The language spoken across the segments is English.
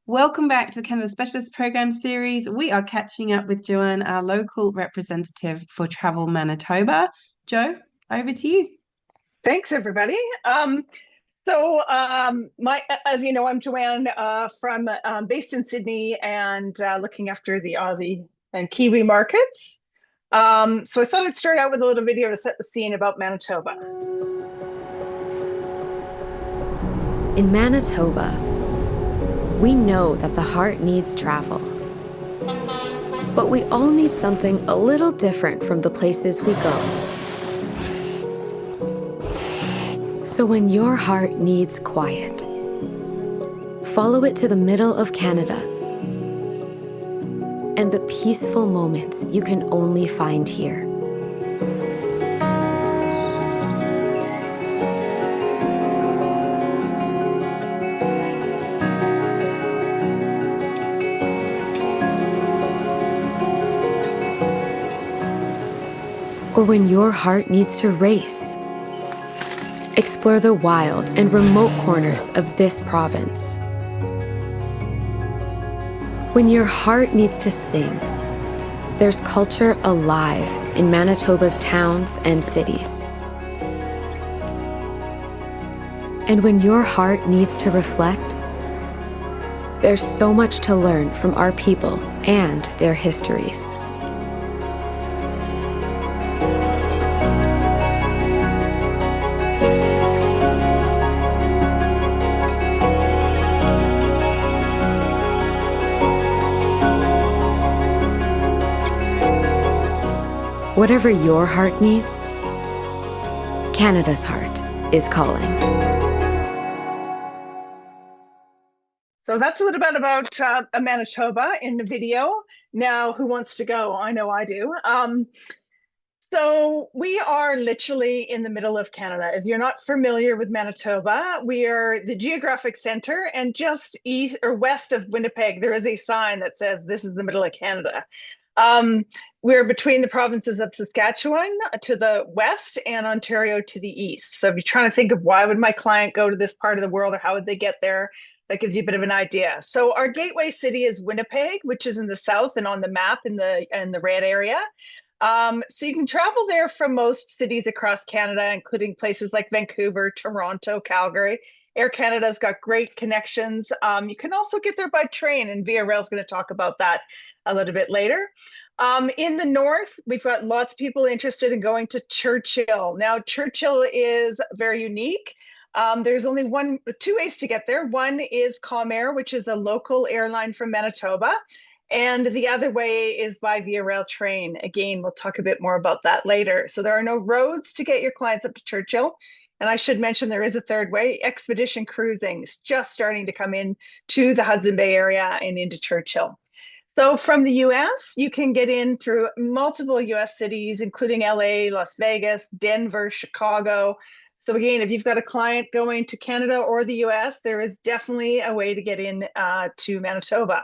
Welcome back to the Canada Specialist Program series. We are catching up with Joanne, our local representative for Travel Manitoba. Joe, over to you. Thanks, everybody. As you know, I'm Joanne from based in Sydney and looking after the Aussie and Kiwi markets. So I thought I'd start out with a little video to set the scene about Manitoba. In Manitoba, we know that the heart needs travel. But we all need something a little different from the places we go. So when your heart needs quiet, follow it to the middle of Canada and the peaceful moments you can only find here. Or when your heart needs to race. Explore the wild and remote corners of this province. When your heart needs to sing, there's culture alive in Manitoba's towns and cities. And when your heart needs to reflect, there's so much to learn from our people and their histories. Whatever your heart needs, Canada's heart is calling. So that's a little bit about Manitoba in the video. Now, who wants to go? I know I do. So we are literally in the middle of Canada. If you're not familiar with Manitoba, we are the geographic center, and just east or west of Winnipeg, there is a sign that says this is the middle of Canada. We're between the provinces of Saskatchewan to the west and Ontario to the east. So if you're trying to think of why would my client go to this part of the world or how would they get there, that gives you a bit of an idea. So our gateway city is Winnipeg, which is in the south and on the map in the red area. So you can travel there from most cities across Canada, including places like Vancouver, Toronto, Calgary. Air Canada's got great connections. You can also get there by train, and Via Rail is going to talk about that a little bit later. In the north, we've got lots of people interested in going to Churchill. Now, Churchill is very unique. There's only two ways to get there. One is Comair, which is the local airline from Manitoba. And the other way is by Via Rail train. Again, we'll talk a bit more about that later. So there are no roads to get your clients up to Churchill. And I should mention there is a third way. Expedition cruising is just starting to come in to the Hudson Bay area and into Churchill. So from the US, you can get in through multiple US cities, including LA, Las Vegas, Denver, Chicago. So again, if you've got a client going to Canada or the US, there is definitely a way to get in to Manitoba.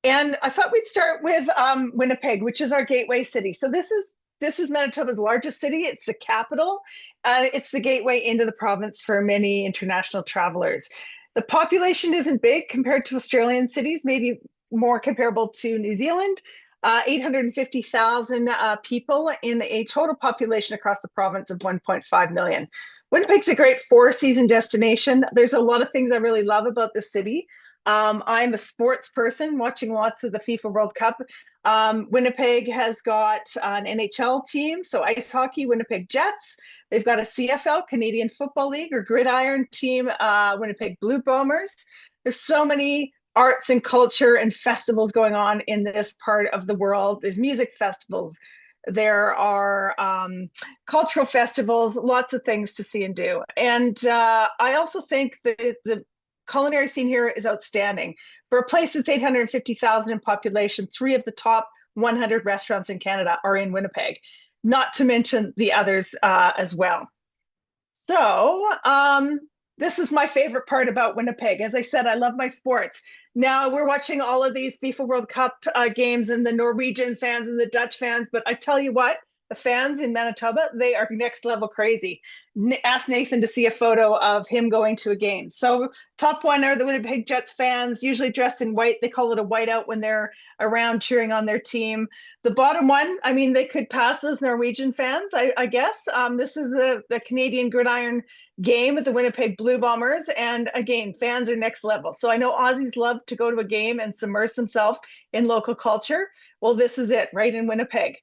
And I thought we'd start with Winnipeg, which is our gateway city. So this is Manitoba's largest city. It's the capital. It's the gateway into the province for many international travelers. The population isn't big compared to Australian cities, maybe more comparable to New Zealand. 850,000 people in a total population across the province of 1.5 million. Winnipeg's a great four-season destination. There's a lot of things I really love about the city. I'm a sports person watching lots of the FIFA World Cup. Winnipeg has got an NHL team, so ice hockey, Winnipeg Jets. They've got a CFL, Canadian Football League, or gridiron team, Winnipeg Blue Bombers. There's so many arts and culture and festivals going on in this part of the world. There's music festivals. There are cultural festivals, lots of things to see and do. And I also think that the culinary scene here is outstanding. For a place that's 850,000 in population, 3 of the top 100 restaurants in Canada are in Winnipeg, not to mention the others as well. So this is my favorite part about Winnipeg. As I said, I love my sports. Now we're watching all of these FIFA World Cup games and the Norwegian fans and the Dutch fans, but I tell you what, the fans in Manitoba, they are next level crazy. Ask Nathan to see a photo of him going to a game. So top one are the Winnipeg Jets fans, usually dressed in white. They call it a whiteout when they're around cheering on their team. The bottom one, I mean, they could pass as Norwegian fans, I guess. This is the Canadian Gridiron game at the Winnipeg Blue Bombers. And again, fans are next level. So I know Aussies love to go to a game and submerge themselves in local culture. Well, this is it, right in Winnipeg.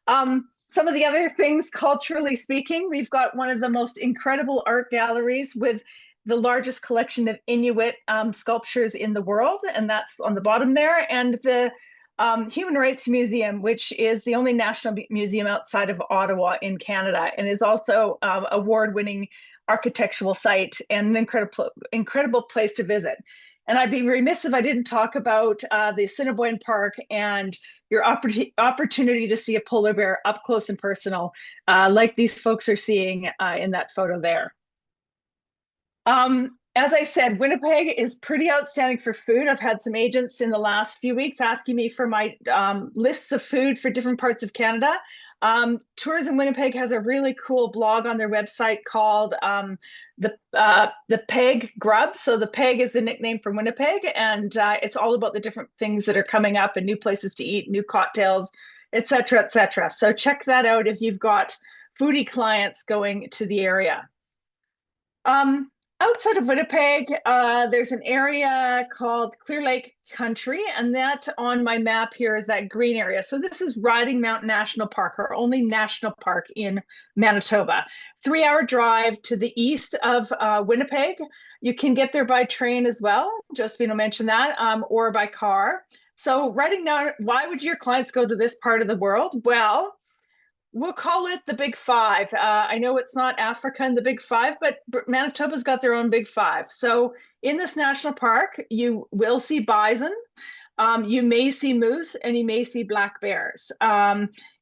Some of the other things, culturally speaking, we've got one of the most incredible art galleries with the largest collection of Inuit sculptures in the world, and that's on the bottom there. And the Human Rights Museum, which is the only national museum outside of Ottawa in Canada, and is also award-winning architectural site and an incredible place to visit. And I'd be remiss if I didn't talk about the Assiniboine Park and your opportunity to see a polar bear up close and personal, like these folks are seeing in that photo there. As I said, Winnipeg is pretty outstanding for food. I've had some agents in the last few weeks asking me for my lists of food for different parts of Canada. Tourism Winnipeg has a really cool blog on their website called the Peg Grub. So the Peg is the nickname for Winnipeg, and it's all about the different things that are coming up and new places to eat, new cocktails, et cetera, et cetera. So check that out if you've got foodie clients going to the area. Outside of Winnipeg, there's an area called Clear Lake Country, and that on my map here is that green area. So this is Riding Mountain National Park, our only national park in Manitoba. 3-hour drive to the east of Winnipeg. You can get there by train as well, Josephine mentioned that, or by car. So Riding Mountain, why would your clients go to this part of the world? Well, we'll call it the Big Five. I know it's not Africa and the Big Five, but Manitoba's got their own Big Five. So in this national park, you will see bison, you may see moose, and you may see black bears.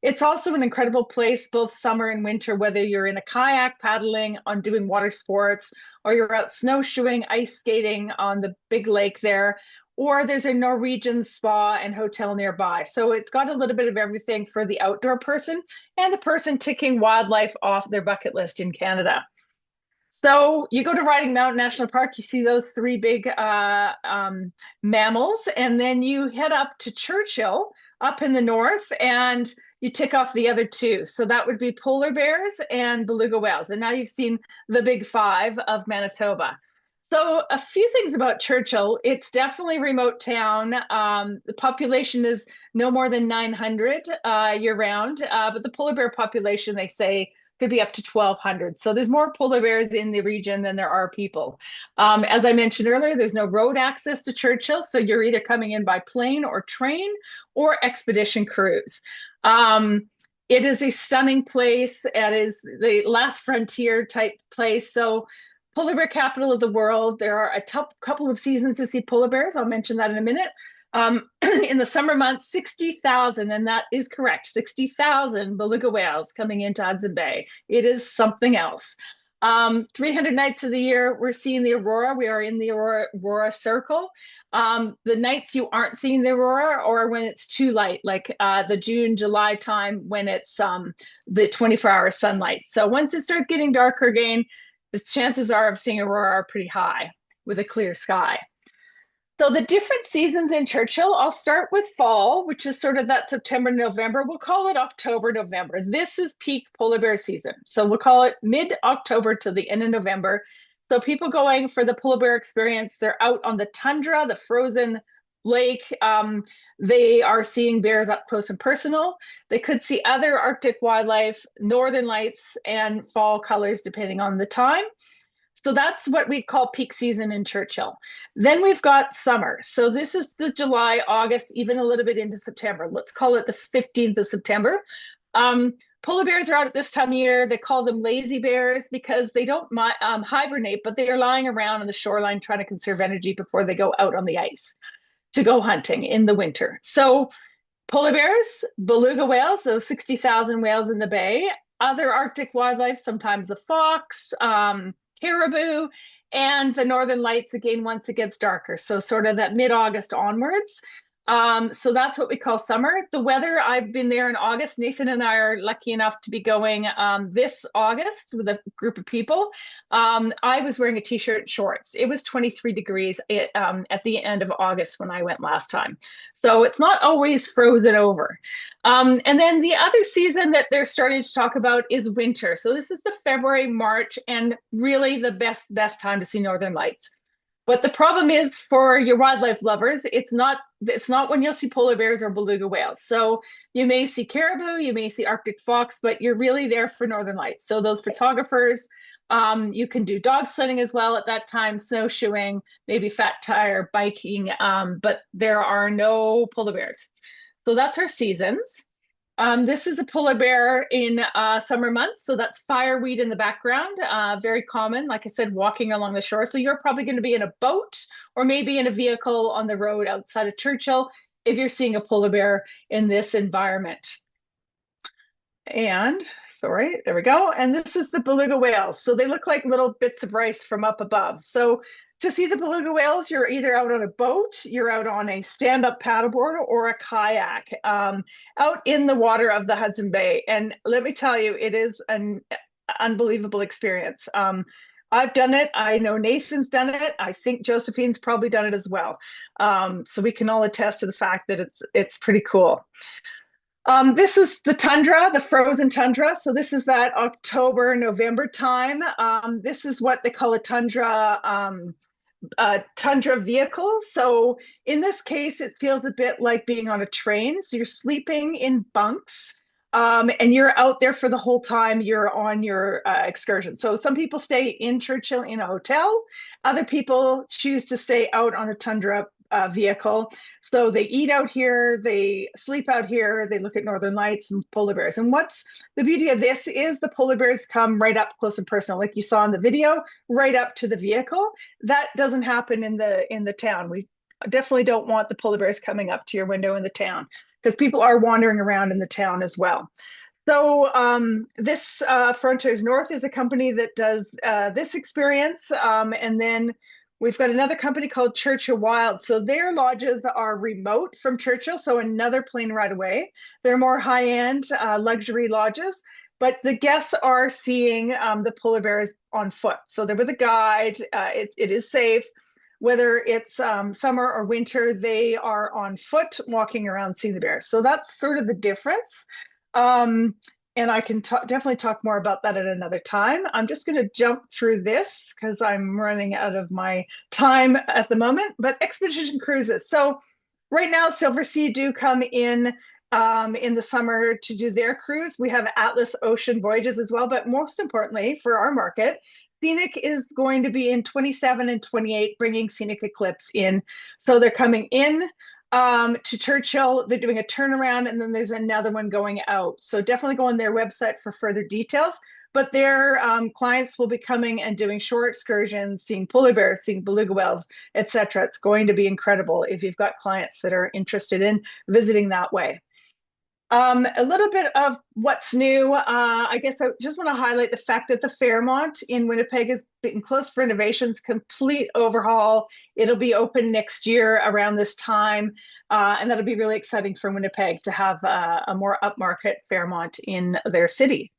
It's also an incredible place, both summer and winter, whether you're in a kayak paddling, on doing water sports, or you're out snowshoeing, ice skating on the big lake there, or there's a Norwegian spa and hotel nearby. So it's got a little bit of everything for the outdoor person and the person ticking wildlife off their bucket list in Canada. So you go to Riding Mountain National Park, you see those 3 big mammals, and then you head up to Churchill up in the north, and you tick off the other 2. So that would be polar bears and beluga whales. And now you've seen the Big Five of Manitoba. So a few things about Churchill. It's definitely a remote town. The population is no more than 900 year-round, but the polar bear population, they say, could be up to 1,200. So there's more polar bears in the region than there are people. As I mentioned earlier, there's no road access to Churchill, so you're either coming in by plane or train or expedition cruise. It is a stunning place. It is the last frontier type place. So polar bear capital of the world. There are a couple of seasons to see polar bears. I'll mention that in a minute. In the summer months, 60,000, and that is correct, 60,000 beluga whales coming into Hudson Bay. It is something else. 300 nights of the year, we're seeing the aurora. We are in the aurora circle. The nights you aren't seeing the aurora, or when it's too light, like the June, July time when it's the 24-hour sunlight. So once it starts getting darker again, the chances are of seeing aurora are pretty high with a clear sky. So the different seasons in Churchill, I'll start with fall, which is sort of that September, November. We'll call it October, November. This is peak polar bear season. So we'll call it mid-October to the end of November. So people going for the polar bear experience, they're out on the tundra, the frozen lake. They are seeing bears up close and personal. They could see other Arctic wildlife, northern lights, and fall colors depending on the time. So that's what we call peak season in Churchill. Then we've got summer. So this is the July, August, even a little bit into September. Let's call it the 15th of September. Polar bears are out at this time of year. They call them lazy bears because they don't hibernate, but they are lying around on the shoreline trying to conserve energy before they go out on the ice to go hunting in the winter. So polar bears, beluga whales, those 60,000 whales in the bay, other Arctic wildlife, sometimes the fox, caribou, and the northern lights again once it gets darker. So sort of that mid-August onwards. So that's what we call summer. The weather, I've been there in August. Nathan and I are lucky enough to be going this August with a group of people. I was wearing a t-shirt and shorts. It was 23 degrees at the end of August when I went last time. So it's not always frozen over. And then the other season that they're starting to talk about is winter. So this is the February, March, and really the best time to see Northern Lights. But the problem is for your wildlife lovers, it's not when you'll see polar bears or beluga whales. So you may see caribou, you may see Arctic fox, but you're really there for Northern Lights. So those photographers, you can do dog sledding as well at that time, snowshoeing, maybe fat tire biking, but there are no polar bears. So that's our seasons. This is a polar bear in summer months. So that's fireweed in the background, very common, like I said, walking along the shore. So you're probably going to be in a boat or maybe in a vehicle on the road outside of Churchill if you're seeing a polar bear in this environment. And sorry, there we go. And this is the beluga whales. So they look like little bits of rice from up above. So to see the beluga whales, you're either out on a boat, you're out on a stand-up paddleboard or a kayak out in the water of the Hudson Bay. And let me tell you, it is an unbelievable experience. I've done it. I know Nathan's done it. I think Josephine's probably done it as well. So we can all attest to the fact that it's pretty cool. This is the tundra, the frozen tundra. So this is that October, November time. This is what they call a tundra vehicle. So in this case, it feels a bit like being on a train. So you're sleeping in bunks. And you're out there for the whole time you're on your excursion. So some people stay in Churchill in a hotel. Other people choose to stay out on a tundra vehicle. So they eat out here, they sleep out here, they look at Northern Lights and polar bears. And what's the beauty of this is the polar bears come right up close and personal, like you saw in the video, right up to the vehicle. That doesn't happen in the town. We definitely don't want the polar bears coming up to your window in the town, because people are wandering around in the town as well. So this Frontiers North is a company that does this experience. And then we've got another company called Churchill Wild. So their lodges are remote from Churchill, so another plane ride away. They're more high-end luxury lodges, but the guests are seeing the polar bears on foot. So they're with a guide. It is safe. Whether it's summer or winter, they are on foot walking around seeing the bears. So that's sort of the difference. And I can definitely talk more about that at another time. I'm just going to jump through this because I'm running out of my time at the moment. But expedition cruises. So right now, Silversea do come in the summer to do their cruise. We have Atlas Ocean Voyages as well. But most importantly, for our market, Scenic is going to be in 27 and 28, bringing Scenic Eclipse in. So they're coming in to Churchill. They're doing a turnaround, and then there's another one going out. So definitely go on their website for further details. But their clients will be coming and doing shore excursions, seeing polar bears, seeing beluga whales, etc. It's going to be incredible if you've got clients that are interested in visiting that way. A little bit of what's new. I guess I just want to highlight the fact that the Fairmont in Winnipeg is in close for renovations, complete overhaul. It'll be open next year around this time. And that'll be really exciting for Winnipeg to have a more upmarket Fairmont in their city.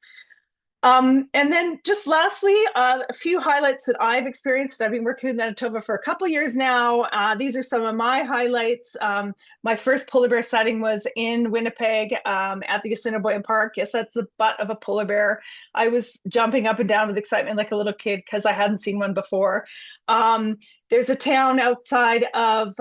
And then just lastly, a few highlights that I've experienced. I've been working with Manitoba for a couple years now. These are some of my highlights. My first polar bear sighting was in Winnipeg at the Assiniboine Park. Yes, that's the butt of a polar bear. I was jumping up and down with excitement like a little kid because I hadn't seen one before. There's a town outside of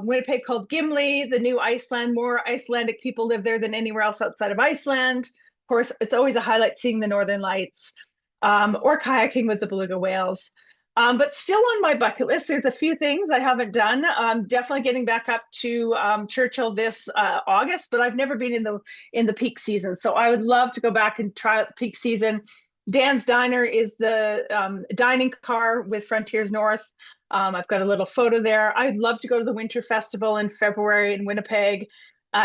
Winnipeg called Gimli, the new Iceland. More Icelandic people live there than anywhere else outside of Iceland. Of course, it's always a highlight seeing the Northern Lights or kayaking with the beluga whales. But still on my bucket list, there's a few things I haven't done. I'm definitely getting back up to Churchill this August, but I've never been in the peak season. So I would love to go back and try out the peak season. Dan's Diner is the dining car with Frontiers North. I've got a little photo there. I'd love to go to the Winter Festival in February in Winnipeg.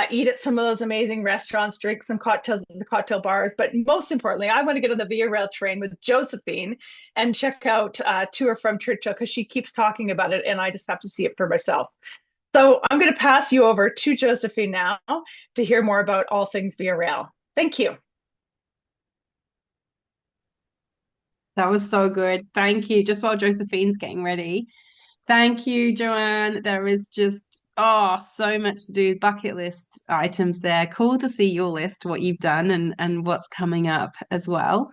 Eat at some of those amazing restaurants, drink some cocktails at the cocktail bars. But most importantly, I want to get on the Via Rail train with Josephine and check out Tour from Churchill because she keeps talking about it and I just have to see it for myself. So I'm going to pass you over to Josephine now to hear more about all things Via Rail. Thank you. That was so good. Thank you. Just while Josephine's getting ready. Thank you, Joanne. There is just, so much to do. Bucket list items there. Cool to see your list, what you've done and what's coming up as well.